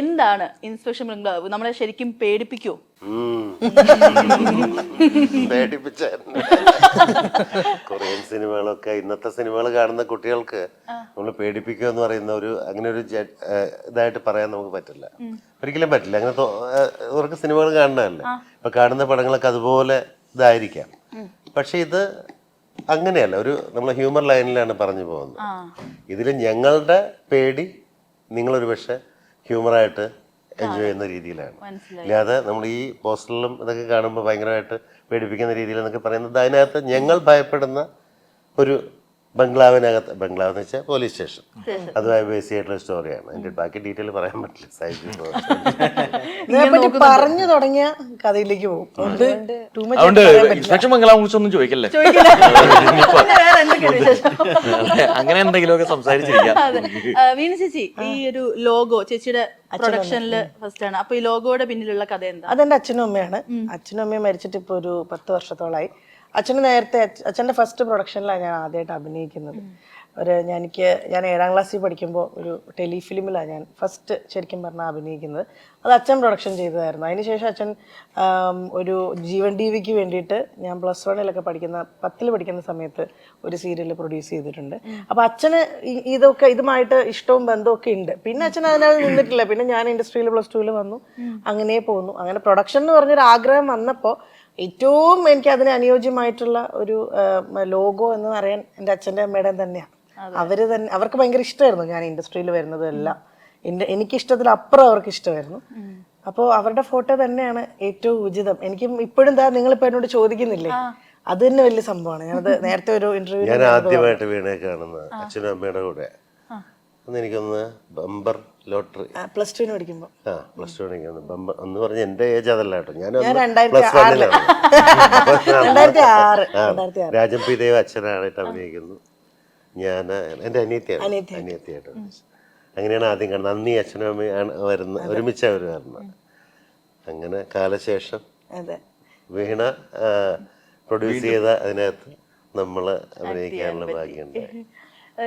എന്താണ് ഇൻസ്പെക്ഷൻ ബംഗ്ലാവ്? നമ്മളെ ശരിക്കും പേടിപ്പിക്കുവോ? പേടിപ്പിച്ചായിരുന്നു. കൊറിയൻ സിനിമകളൊക്കെ ഇന്നത്തെ സിനിമകൾ കാണുന്ന കുട്ടികൾക്ക് നമ്മൾ പേടിപ്പിക്കുക എന്ന് പറയുന്ന അങ്ങനെ ഒരു ഇതായിട്ട് പറയാൻ നമുക്ക് പറ്റില്ല, ഒരിക്കലും പറ്റില്ല. അങ്ങനെ അവർക്ക് സിനിമകൾ കാണുന്നതല്ലേ, ഇപ്പൊ കാണുന്ന പടങ്ങളൊക്കെ അതുപോലെ ഇതായിരിക്കാം. പക്ഷെ ഇത് അങ്ങനെയല്ല, നമ്മൾ ഹ്യൂമർ ലൈനിലാണ് പറഞ്ഞു പോകുന്നത്. ഇതിൽ ഞങ്ങളുടെ പേടി നിങ്ങളൊരു പക്ഷെ ഹ്യൂമറായിട്ട് എൻജോയ് ചെയ്യുന്ന രീതിയിലാണ്. അല്ലാതെ നമ്മൾ ഈ പോസ്റ്ററിലും ഇതൊക്കെ കാണുമ്പോൾ ഭയങ്കരമായിട്ട് പേടിപ്പിക്കുന്ന രീതിയിൽ എന്നൊക്കെ പറയുന്നത് അതിനകത്ത് ഞങ്ങൾ ഭയപ്പെടുന്ന ഒരു ബംഗ്ലാവ് എന്ന് വെച്ചാൽ പോലീസ് സ്റ്റേഷൻ, അതുമായി ബേസ് ചെയ്തിട്ടുള്ള സ്റ്റോറിയാണ്. അതിന്റെ ബാക്കി ഡീറ്റെയിൽ പറയാൻ പറ്റില്ല. ഇതിനെപ്പറ്റി പറഞ്ഞു തുടങ്ങിയ കഥയിലേക്ക് പോകും. അതുകൊണ്ട് ഇൻസ്പെക്ഷൻ ബംഗ്ലാവിനെ കുറിച്ചൊന്നും ചോദിക്കല്ലേ, അങ്ങനെ എന്തെങ്കിലുമൊക്കെ സംസാരിച്ചിരിക്കാം. വീണ ചേച്ചി, ഈ ഒരു ലോഗോ ചേച്ചിയുടെ പ്രൊഡക്ഷനിൽ ഫസ്റ്റ് ആണ്. അപ്പൊ ഈ ലോഗോയുടെ പിന്നിലുള്ള കഥ എന്താ? അതെന്റെ അച്ഛനും അമ്മയാണ്. അച്ഛനും അമ്മയും മരിച്ചിട്ട് ഇപ്പൊ ഒരു 10 വർഷത്തോളായി. അച്ഛൻ്റെ ഫസ്റ്റ് പ്രൊഡക്ഷനിലാണ് ഞാൻ ആദ്യമായിട്ട് അഭിനയിക്കുന്നത്. ഞാൻ 7ാം ക്ലാസ്സിൽ പഠിക്കുമ്പോൾ ഒരു ടെലിഫിലിമിലാണ് ഞാൻ ഫസ്റ്റ് ശരിക്കും പറഞ്ഞാൽ അഭിനയിക്കുന്നത്. അത് അച്ഛൻ പ്രൊഡക്ഷൻ ചെയ്തതായിരുന്നു. അതിനുശേഷം അച്ഛൻ ഒരു ജീവൻ ടി വിക്ക് വേണ്ടിയിട്ട് ഞാൻ +1 10ൽ പഠിക്കുന്ന സമയത്ത് ഒരു സീരിയൽ പ്രൊഡ്യൂസ് ചെയ്തിട്ടുണ്ട്. അപ്പോൾ അച്ഛന് ഇതുമായിട്ട് ഇഷ്ടവും ബന്ധമൊക്കെ ഉണ്ട്. പിന്നെ അച്ഛൻ അതിനകത്ത് നിന്നിട്ടില്ല. പിന്നെ ഞാൻ ഇൻഡസ്ട്രിയിൽ +2 വന്നു, അങ്ങനെ പോകുന്നു. അങ്ങനെ പ്രൊഡക്ഷൻ എന്ന് പറഞ്ഞൊരു ആഗ്രഹം വന്നപ്പോൾ ഏറ്റവും എനിക്ക് അതിന് അനുയോജ്യമായിട്ടുള്ള ഒരു ലോഗോ എന്ന് പറയാൻ എൻ്റെ അച്ഛൻ്റെ അമ്മയുടെയും തന്നെയാണ്. അവർക്ക് ഭയങ്കര ഇഷ്ടമായിരുന്നു ഞാൻ ഇൻഡസ്ട്രിയിൽ വരുന്നതും എല്ലാം. എനിക്കിഷ്ടത്തിലപ്പുറം അവർക്ക് ഇഷ്ടമായിരുന്നു. അപ്പോൾ അവരുടെ ഫോട്ടോ തന്നെയാണ് ഏറ്റവും ഉചിതം. എനിക്കും ഇപ്പോഴും നിങ്ങളിപ്പോൾ എന്നോട് ചോദിക്കുന്നില്ലേ, അത് തന്നെ വലിയ സംഭവമാണ്. ഞാനത് നേരത്തെ ഒരു ഇന്റർവ്യൂ ഞാൻ ആദ്യമായിട്ട് വീണയെ കാണുന്നത് അച്ഛനും അമ്മയുടെ കൂടെ. എനിക്കൊന്ന് ബമ്പർ ലോട്ടറി +2 പഠിക്കുമ്പോൾ +2 ബമ്പർ എന്ന് പറഞ്ഞ എന്റെ ഏജ് അതല്ല കേട്ടോ, ഞാൻ 2006 രാജൻ പി ദേവ് അച്ഛനായിട്ട് അഭിനയിക്കുന്നു. ഞാൻ എൻ്റെ അനിയത്തിയായിട്ട് അങ്ങനെയാണ് ആദ്യം കാണുന്നത്. അന്ന് ഈ അച്ഛനും അമ്മയും ഒരുമിച്ച് അവർ വരുന്നത്. അങ്ങനെ കാലശേഷം വീണ പ്രൊഡ്യൂസ് ചെയ്ത അതിനകത്ത് നമ്മൾ അഭിനയിക്കാനുള്ള ഭാഗ്യമുണ്ടായി.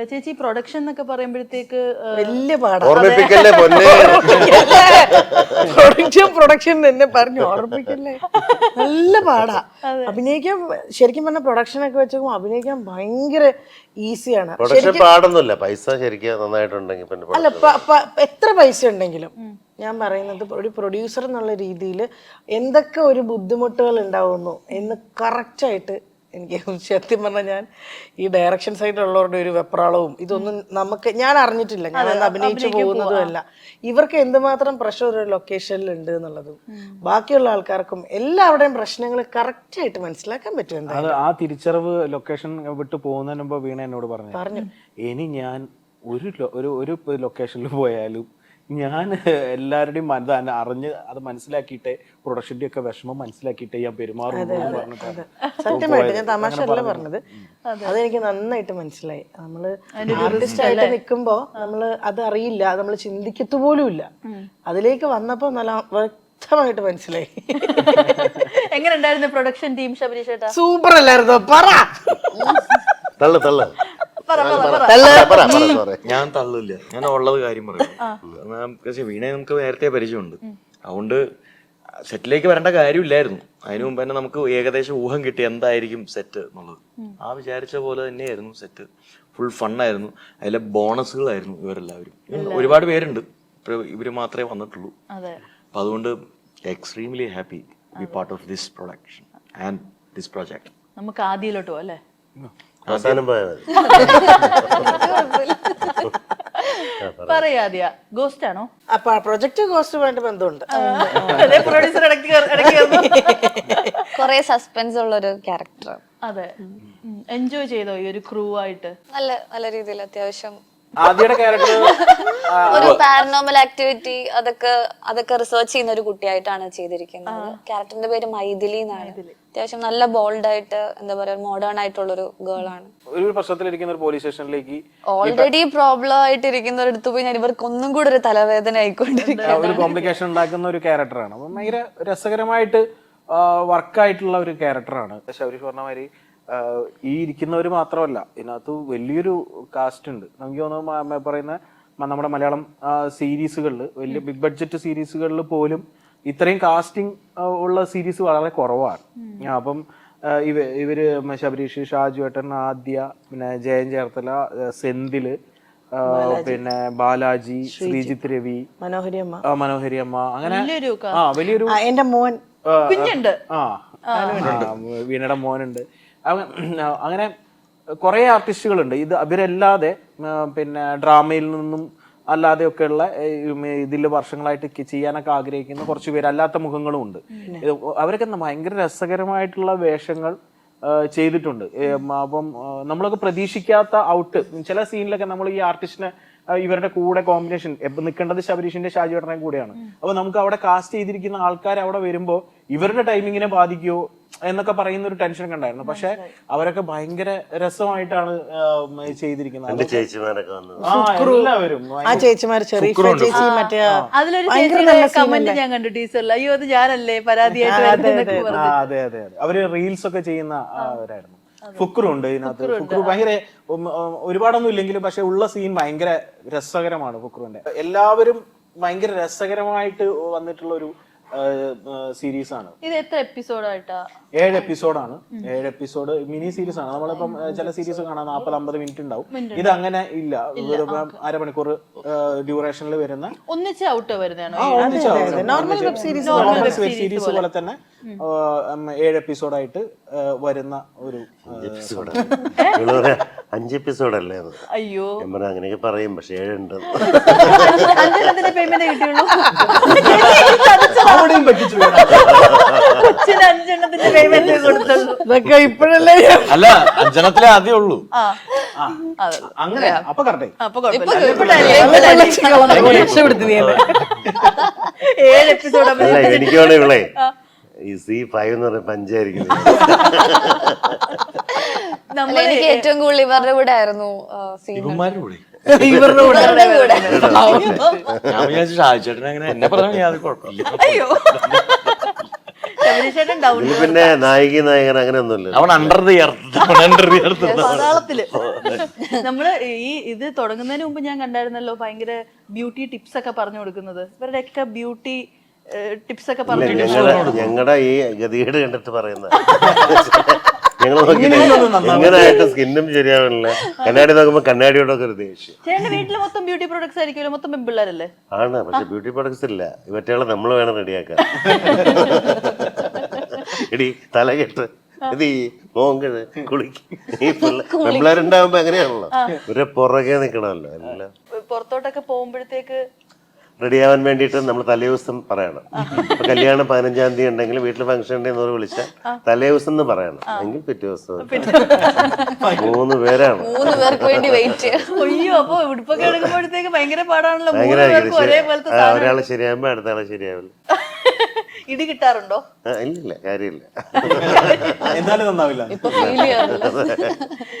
ചേച്ചി, പ്രൊഡക്ഷൻ എന്നൊക്കെ പറയുമ്പോഴത്തേക്ക് വലിയ പാടാണ്. പ്രൊഡക്ഷൻ തന്നെ പറഞ്ഞു ഓർമ്മിപ്പിക്കല്ലേ, നല്ല പാടാ അഭിനയിക്കാൻ. ശരിക്കും പറഞ്ഞ പ്രൊഡക്ഷൻ ഒക്കെ വെച്ചോ അഭിനയിക്കാൻ ഭയങ്കര ഈസിയാണ്. പാടൊന്നുമില്ല, പൈസ ശരിക്കും നന്നായിട്ടുണ്ടെങ്കിൽ. അല്ല, എത്ര പൈസ ഉണ്ടെങ്കിലും ഞാൻ പറയുന്നത് ഒരു പ്രൊഡ്യൂസർ എന്നുള്ള രീതിയിൽ എന്തൊക്കെ ഒരു ബുദ്ധിമുട്ടുകൾ ഉണ്ടാവുന്നു എന്ന് കറക്റ്റായിട്ട് എനിക്ക് സത്യം പറഞ്ഞാൽ ഞാൻ ഈ ഡയറക്ഷൻ സൈഡിലുള്ളവരുടെ ഒരു വെപ്രാളവും ഇതൊന്നും ഞാൻ അറിഞ്ഞിട്ടില്ല. ഞാൻ അഭിനയിച്ചു പോകുന്നതും അല്ല. ഇവർക്ക് എന്തുമാത്രം പ്രഷർ ഒരു ലൊക്കേഷനിൽ ഉണ്ട് എന്നുള്ളതും ബാക്കിയുള്ള ആൾക്കാർക്കും എല്ലാവരുടെയും പ്രശ്നങ്ങൾ കറക്റ്റായിട്ട് മനസ്സിലാക്കാൻ പറ്റും. ആ തിരിച്ചറിവ് ലൊക്കേഷൻ വിട്ടു പോകുന്നതിന് മുമ്പ് വീണ എന്നോട് പറഞ്ഞു, ഇനി ഞാൻ ഒരു ലൊക്കേഷനിൽ പോയാലും ഞാൻ എല്ലാവരുടെയും അറിഞ്ഞ് അത് മനസ്സിലാക്കിയിട്ട് പ്രൊഡക്ഷന്റെ ഒക്കെ വിഷമം മനസ്സിലാക്കിയിട്ട് ഞാൻ പെരുമാറും. സത്യമായിട്ട് ഞാൻ തമാശയല്ല പറഞ്ഞത്, അതെനിക്ക് നന്നായിട്ട് മനസ്സിലായി. നമ്മള് ആർട്ടിസ്റ്റ് ആയിട്ട് നിൽക്കുമ്പോ നമ്മള് അത് അറിയില്ല, നമ്മൾ ചിന്തിക്കത്തുപോലും ഇല്ല. അതിലേക്ക് വന്നപ്പോ നല്ല വ്യക്തമായിട്ട് മനസ്സിലായി. എങ്ങനെ ഉണ്ടായിരുന്നു പ്രൊഡക്ഷൻ ടീം? ശബരീഷ് ചേട്ടാ സൂപ്പർ അല്ലായിരുന്നോ? ഞാൻ തള്ളില്ല, ഞാൻ ഉള്ളത് കാര്യം പറയും. പക്ഷെ വീണയെ നമുക്ക് നേരത്തെ പരിചയമുണ്ട്, അതുകൊണ്ട് സെറ്റിലേക്ക് വരേണ്ട കാര്യമില്ലായിരുന്നു. അതിനു മുമ്പ് തന്നെ നമുക്ക് ഏകദേശം ഊഹം കിട്ടി എന്തായിരിക്കും സെറ്റ് എന്നുള്ളത്. ആ വിചാരിച്ച പോലെ തന്നെയായിരുന്നു സെറ്റ്. ഫുൾ ഫണ്ണായിരുന്നു. അതിലെ ബോണസുകളായിരുന്നു ഇവരെല്ലാവരും. ഒരുപാട് പേരുണ്ട്, ഇവര് മാത്രമേ വന്നിട്ടുള്ളൂ. അപ്പൊ അതുകൊണ്ട് extremely happy be part of this production and this project. നമുക്ക് ആദ്യയിലോട്ടോ അല്ലേ? അവസാനം പോയാൽ പറയാ ഗോസ്റ്റ് ആണോ? അപ്പൊ പ്രൊജക്ട് ഗോസ്റ്റുമായിട്ട് ബന്ധമുണ്ട്. കൊറേ സസ്പെൻസ് ഉള്ള ഒരു ക്യാരക്ടർ. അതെ, എൻജോയ് ചെയ്തോ ഈ ഒരു ക്രൂ ആയിട്ട്? നല്ല രീതിയിൽ അത്യാവശ്യം ആദ്യയുടെ ക്യാരക്ടർ ഒരു പാരനോമൽ ആക്ടിവിറ്റി അതൊക്കെ റിസർച്ച് ചെയ്യുന്ന ഒരു കുട്ടിയായിട്ടാണ് ചെയ്തിരിക്കുന്നത്. ക്യാരക്ടറിന്റെ പേര് മൈഥിലി എന്നാണ്. അത്യാവശ്യം നല്ല ബോൾഡ് ആയിട്ട്, എന്താ പറയാ, മോഡേൺ ആയിട്ടുള്ള ഒരു ഗേൾ ആണ്. ഒരു പ്രശ്നത്തിലിരിക്കുന്ന ഒരു പോലീസ് സ്റ്റേഷനിലേക്ക് ഓൾറെഡി പ്രോബ്ലം ആയിട്ടിരിക്കുന്ന ഒരിടത്ത് പോയി ഞാൻ ഇവർക്ക് ഒന്നും കൂടെ ഒരു തലവേദന ആയിക്കൊണ്ടിരിക്കുന്നത്, ഒരു കോംപ്ലിക്കേഷൻ ഉണ്ടാക്കുന്ന ഒരു ക്യാരക്ടറാണ്. അപ്പം ഭയങ്കര രസകരമായിട്ട് വർക്കായിട്ടുള്ള ഒരു ക്യാരക്ടറാണ്. ശബരീഷ് പറഞ്ഞ മാതിരി ഈ ഇരിക്കുന്നവർ മാത്രമല്ല, ഇതിനകത്ത് വലിയൊരു കാസ്റ്റ് ഉണ്ട്. നമുക്ക് തോന്നുന്നു പറയുന്ന നമ്മുടെ മലയാളം സീരീസുകളിൽ, വലിയ ബിഗ് ബഡ്ജറ്റ് സീരീസുകളിൽ പോലും ഇത്രയും കാസ്റ്റിംഗ് ഉള്ള സീരീസ് വളരെ കുറവാണ്. അപ്പം ഇവര് ശബരീഷ്, ഷാജു ഏട്ടൻ, ആദ്യ, പിന്നെ ജയൻ ചേർത്തല, സെന്തില്, പിന്നെ ബാലാജി, ശ്രീജിത്ത് രവി, മനോഹരി അമ്മ, അങ്ങനെ വലിയൊരു എന്റെ മോൻ കുഞ്ഞുണ്ട്. വീണയുടെ മോനുണ്ട്. അങ്ങനെ കുറെ ആർട്ടിസ്റ്റുകളുണ്ട്. ഇവരല്ലാതെ പിന്നെ ഡ്രാമയിൽ നിന്നും അല്ലാതെയൊക്കെയുള്ള ഇതിൽ വർഷങ്ങളായിട്ട് ചെയ്യാനൊക്കെ ആഗ്രഹിക്കുന്ന കുറച്ച് പേര് അല്ലാത്ത മുഖങ്ങളും ഉണ്ട്. അവരൊക്കെ ഭയങ്കര രസകരമായിട്ടുള്ള വേഷങ്ങൾ ചെയ്തിട്ടുണ്ട്. അപ്പം നമ്മളൊക്കെ പ്രതീക്ഷിക്കാത്ത ഔട്ട് ചില സീനിലൊക്കെ നമ്മൾ ഈ ആർട്ടിസ്റ്റിനെ ഇവരുടെ കൂടെ കോമ്പിനേഷൻ നിൽക്കേണ്ടത് ശബരീഷിന്റെ ഷാജുവേട്ടനെ കൂടെയാണ്. അപ്പൊ നമുക്ക് അവിടെ കാസ്റ്റ് ചെയ്തിരിക്കുന്ന ആൾക്കാർ അവിടെ വരുമ്പോ ഇവരുടെ ടൈമിങ്ങിനെ ബാധിക്കുമോ എന്നൊക്കെ പറയുന്ന ഒരു ടെൻഷൻ ഒക്കെ ഉണ്ടായിരുന്നു. പക്ഷെ അവരൊക്കെ ഭയങ്കര രസമായിട്ടാണ് ചെയ്തിരിക്കുന്നത്. എല്ലാവരും ആ ചേച്ചിമാര് ചേച്ചി മറ്റേ അതിലൊരു ചേച്ചിയുടെ കമന്റ് ഞാൻ കണ്ടു ടീച്ചറിൽ, അയ്യോ അത് ഞാനല്ലേ പരാതിയായിട്ട്. അതെ അതെ അതെ, അവര് റീൽസ് ഒക്കെ ചെയ്യുന്ന അവരായിരുന്നു. ഫുക്രുണ്ട് ഇതിനകത്ത്. ഫുക്രു ഭയങ്കര ഒരുപാടൊന്നും ഇല്ലെങ്കിലും പക്ഷെ ഉള്ള സീൻ ഭയങ്കര രസകരമാണ്. ഫുക്രുവിന്റെ എല്ലാവരും ഭയങ്കര രസകരമായിട്ട് വന്നിട്ടുള്ള ഒരു സീരീസ് ആണ്. ഇത് എത്ര എപ്പിസോഡായിട്ടാ? 7 എപ്പിസോഡാണ്. 7 എപ്പിസോഡ് മിനി സീരീസ് ആണ്. നമ്മളിപ്പം ചില സീരീസ് കാണാൻ 40-50 മിനിറ്റ് ഉണ്ടാവും. ഇത് അങ്ങനെ ഇല്ല, അരമണിക്കൂർ ഡ്യൂറേഷനിൽ വരുന്ന ഒന്നിച്ച് ഔട്ട് വരുന്നതാണ്. നോർമൽ വെബ് സീരീസ് പോലെ തന്നെ 7 എപ്പിസോഡായിട്ട് വരുന്ന ഒരു 5 എപ്പിസോഡല്ലേ അത്? അയ്യോ അങ്ങനെയൊക്കെ പറയും, പക്ഷെ 7 ഉണ്ട്. 5 പേയ്മെന്റ് കിട്ടിയുള്ളൂ. കൊച്ചിന് 5 പേയ്മെന്റ് കൊടുത്തുള്ളൂ. ഇതൊക്കെ ഇപ്പോഴല്ലേ അല്ല 5 ആദ്യമേ ഉള്ളൂ. അങ്ങനെ. അപ്പൊ കറക്റ്റ്. അപ്പൊ രക്ഷപ്പെടുത്തി 7 എപ്പിസോഡ്. അല്ല എനിക്ക് വേണേ ഇവളെ ഈ C5 എന്ന് പറഞ്ഞ പഞ്ചായിരിക്കും. എനിക്ക് ഏറ്റവും കൂടുതൽ ഇവരുടെ കൂടെ ആയിരുന്നു ഇവന്മാരുടെ കൂടെ ഇവരുടെ കൂടെ ഞാൻ വിചാരിച്ചു ഷാജുചേട്ടൻ അങ്ങനെ എന്നെ പറഞ്ഞാൽ യാതൊരു കുഴപ്പമില്ല. അയ്യോ ശബരീഷേട്ടൻ ഡൗൺ. പിന്നെ നായകൻ അങ്ങനെ ഒന്നുമില്ല. അവൻ അണ്ടർ ദി എർത്ത് പാതാളത്തില്. നമ്മള് ഇത് തുടങ്ങുന്നതിന് മുമ്പ് ഞാൻ കണ്ടായിരുന്നല്ലോ ഭയങ്കര ബ്യൂട്ടി ടിപ്സ് ഒക്കെ പറഞ്ഞു കൊടുക്കുന്നത്. ഇവരുടെയൊക്കെ ബ്യൂട്ടി ടിപ്സ് ഒക്കെ പറഞ്ഞു. ഞങ്ങളുടെ ഈ ഗതികേട് കണ്ടിട്ട് പറയുന്ന ഞങ്ങൾ ഇങ്ങനായിട്ട് സ്കിന്നും ശരിയാവില്ല. കണ്ണാടി നോക്കുമ്പോ കണ്ണാടിയോടൊക്കെ ഒരു ദേഷ്യം. ചേട്ടന്റെ വീട്ടില് മൊത്തം ബ്യൂട്ടി പ്രൊഡക്ട്സ് ആയിരിക്കുമല്ലോ, മൊത്തം പെൺപിള്ളേരല്ലേ? ആണ്, പക്ഷെ ബ്യൂട്ടി പ്രൊഡക്ട്സ് ഇല്ല. ഇവറ്റകളെ നമ്മൾ വേണം റെഡിയാക്കാൻ. എടി തലകെട്ട്, ഇത് ഈ മോങ്കഴ് കുളിക്ക്, ഈ പെൺപിള്ളേരുണ്ടാവുമ്പോ എങ്ങനെയാണല്ലോ ഒരു പുറകെ നിക്കണമല്ലോ. എല്ലാം പുറത്തോട്ടൊക്കെ പോകുമ്പോഴത്തേക്ക് റെഡിയാവാൻ വേണ്ടിയിട്ട് നമ്മൾ തലേദിവസം പറയണം. ഇപ്പൊ കല്യാണം 15-ാം തീയതി ഉണ്ടെങ്കിൽ വീട്ടിൽ ഫംഗ്ഷൻ ഉണ്ടെന്ന് വിളിച്ചാൽ തലേദിവസം എന്ന് പറയണം. എങ്കിൽ പിറ്റേ ദിവസം 3 പേരാണ്. 3 പേർക്ക് വേണ്ടി വെയിറ്റ് ചെയ്യാം. അയ്യോ, അപ്പൊ ഉടുപ്പൊക്കെ എടുക്കുമ്പോഴത്തേക്ക് ഭയങ്കര പാടാണല്ലോ. ഒരാള് ശരിയാകുമ്പോ അടുത്ത ആളെ ശരിയാവില്ല. ഇടി കിട്ടാറുണ്ടോ? ഇല്ല, കാര്യമില്ല. എന്തായാലും നന്നാവില്ല. ഇപ്പൊ ഫീൽ ചെയ്യാറില്ല.